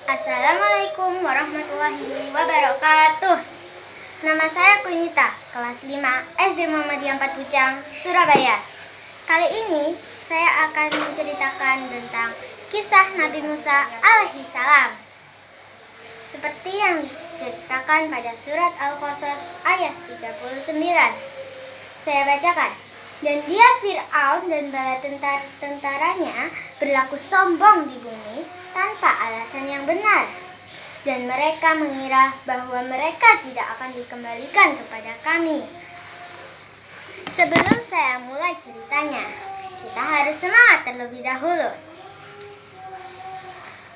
Assalamualaikum warahmatullahi wabarakatuh. Nama saya Kunita, kelas 5 SD Muhammadiyah 4 Pucang, Surabaya. Kali ini saya akan menceritakan tentang kisah Nabi Musa alaihissalam. Seperti yang diceritakan pada surat Al-Qasas ayat 39. Saya bacakan. Dan dia Fir'aun dan bala tentaranya berlaku sombong di bumi tanpa alasan yang benar. Dan mereka mengira bahwa mereka tidak akan dikembalikan kepada kami. Sebelum saya mulai ceritanya, kita harus semangat terlebih dahulu.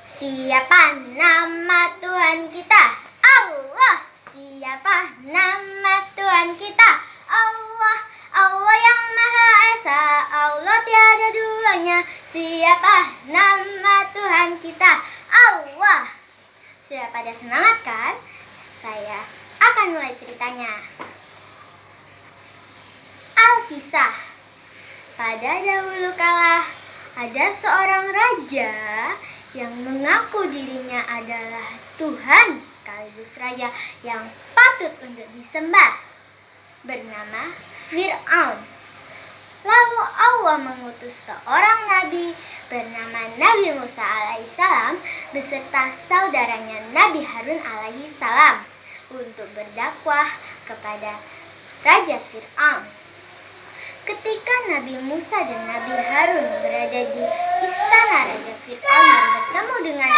Siapa nama Tuhan kita? Allah. Siapa nama Tuhan kita? Allah. Allah yang Maha Esa, Allah tiada duanya. Siapa nama Tuhan kita? Allah. Sudah pada semangat kan? Saya akan mulai ceritanya. Alkisah. Pada dahulu kala ada seorang raja yang mengaku dirinya adalah Tuhan sekaligus raja yang patut untuk disembah, bernama Fir'aun. Lalu Allah mengutus seorang nabi bernama Nabi Musa alaihissalam beserta saudaranya Nabi Harun alaihissalam untuk berdakwah kepada Raja Fir'aun. Ketika Nabi Musa dan Nabi Harun berada di istana Raja Fir'aun dan bertemu dengan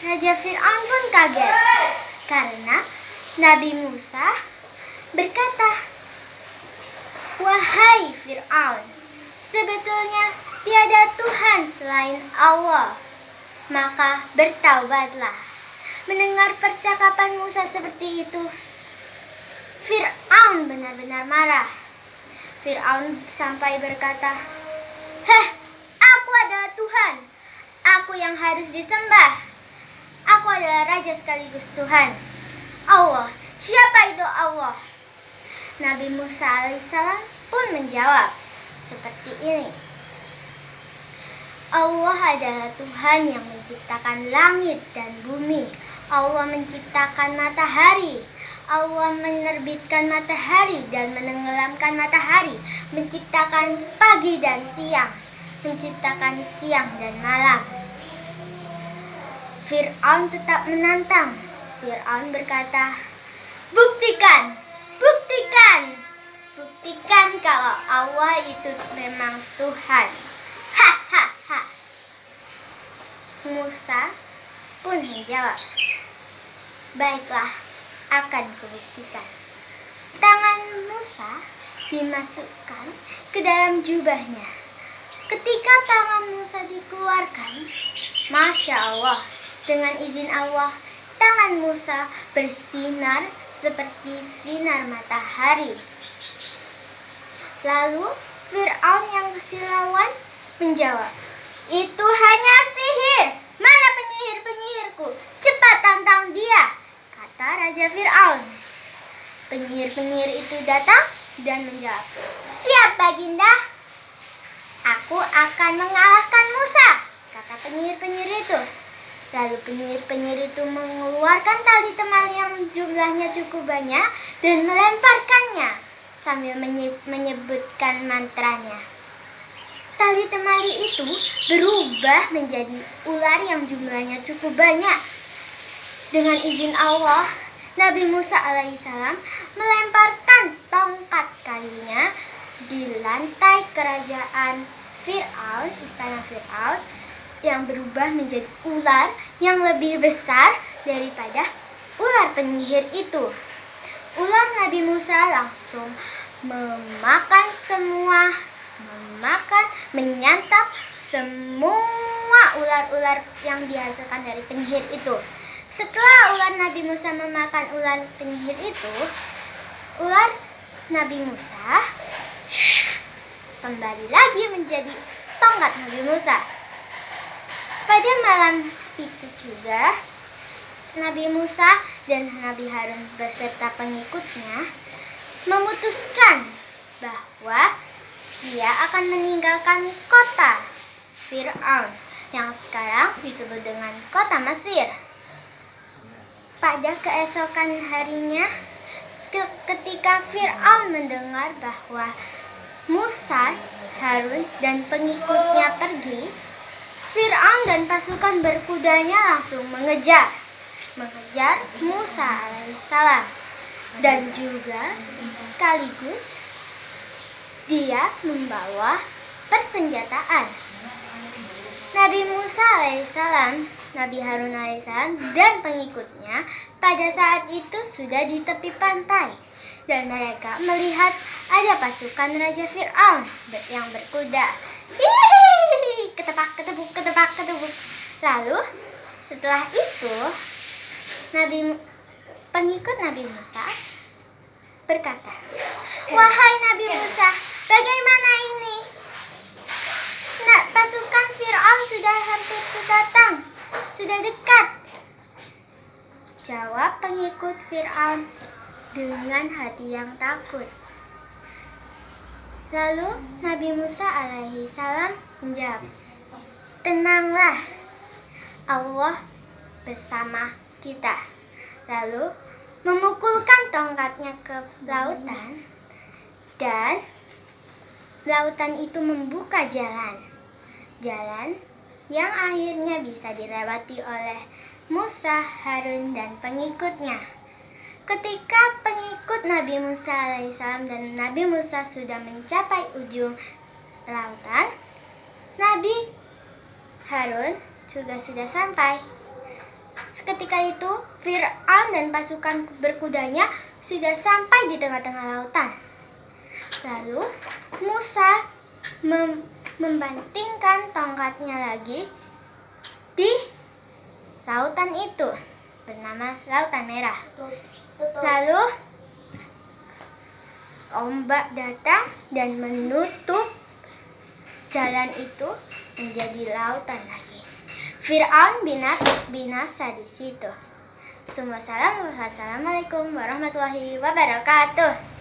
Raja Fir'aun pun kaget karena Nabi Musa berkata, "Wahai Fir'aun, sebetulnya tiada Tuhan selain Allah, maka bertaubatlah." Mendengar percakapan Musa seperti itu, Fir'aun benar-benar marah. Fir'aun sampai berkata, "Heh, aku adalah Tuhan. Aku yang harus disembah. Aku adalah raja sekaligus Tuhan. Allah, siapa itu Allah?" Nabi Musa alaihissalam pun menjawab seperti ini. Allah adalah Tuhan yang menciptakan langit dan bumi. Allah menciptakan matahari. Allah menerbitkan matahari dan menenggelamkan matahari. Menciptakan pagi dan siang. Menciptakan siang dan malam. Fir'aun tetap menantang. Fir'aun berkata, "Buktikan! Buktikan kalau Allah itu memang Tuhan." Hahaha. Musa pun menjawab, "Baiklah, akan kubuktikan." Tangan Musa dimasukkan ke dalam jubahnya. Ketika tangan Musa dikeluarkan, Masya Allah, dengan izin Allah, tangan Musa bersinar seperti sinar matahari. Lalu Fir'aun yang kesilauan menjawab, "Itu hanya sihir. Mana penyihir-penyihirku? Cepat tantang dia," kata Raja Fir'aun. Penyihir-penyihir itu datang dan menjawab, "Siap Baginda, aku akan mengalahkan Musa," kata penyihir-penyihir itu. Lalu penyihir-penyihir itu mengeluarkan tali temali yang jumlahnya cukup banyak dan melemparkannya sambil menyebutkan mantranya. Tali temali itu berubah menjadi ular yang jumlahnya cukup banyak. Dengan izin Allah, Nabi Musa alaihissalam melemparkan tongkat kayunya di lantai kerajaan Fir'aun, istana Fir'aun, yang berubah menjadi ular yang lebih besar daripada ular penyihir itu. Ular Nabi Musa langsung menyantap semua ular-ular yang dihasilkan dari penyihir itu. Setelah ular Nabi Musa memakan ular penyihir itu, ular Nabi Musa kembali lagi menjadi tongkat Nabi Musa. Pada malam itu juga, Nabi Musa dan Nabi Harun beserta pengikutnya memutuskan bahwa dia akan meninggalkan kota Fir'aun yang sekarang disebut dengan kota Mesir. Pada keesokan harinya, ketika Fir'aun mendengar bahwa Musa, Harun, dan pengikutnya pergi, Fir'aun dan pasukan berkudanya langsung mengejar Musa alaihissalam, dan juga sekaligus dia membawa persenjataan. Nabi Musa alaihissalam, Nabi Harun alaihissalam, dan pengikutnya pada saat itu sudah di tepi pantai, dan mereka melihat ada pasukan Raja Fir'aun yang berkuda. Hihihi, ketebak, ketebuk. Lalu setelah itu pengikut Nabi Musa berkata, "Wahai Nabi Musa, bagaimana ini? Pasukan Fir'aun sudah hampir datang, sudah dekat." Jawab pengikut Fir'aun dengan hati yang takut. Lalu Nabi Musa alaihi salam menjawab, "Tenanglah, Allah bersama kita." Lalu memukulkan tongkatnya ke lautan, dan lautan itu membuka jalan yang akhirnya bisa dilewati oleh Musa, Harun, dan pengikutnya. Ketika pengikut Nabi Musa alaihissalam dan Nabi Musa sudah mencapai ujung lautan, Nabi Harun juga sudah sampai. Seketika itu, Fir'aun dan pasukan berkudanya sudah sampai di tengah-tengah lautan. Lalu Musa membantingkan tongkatnya lagi di lautan itu, bernama Lautan Merah. Lalu ombak datang dan menutup jalan itu menjadi lautan lagi. Fir'aun binasa di situ. Assalamualaikum warahmatullahi wabarakatuh.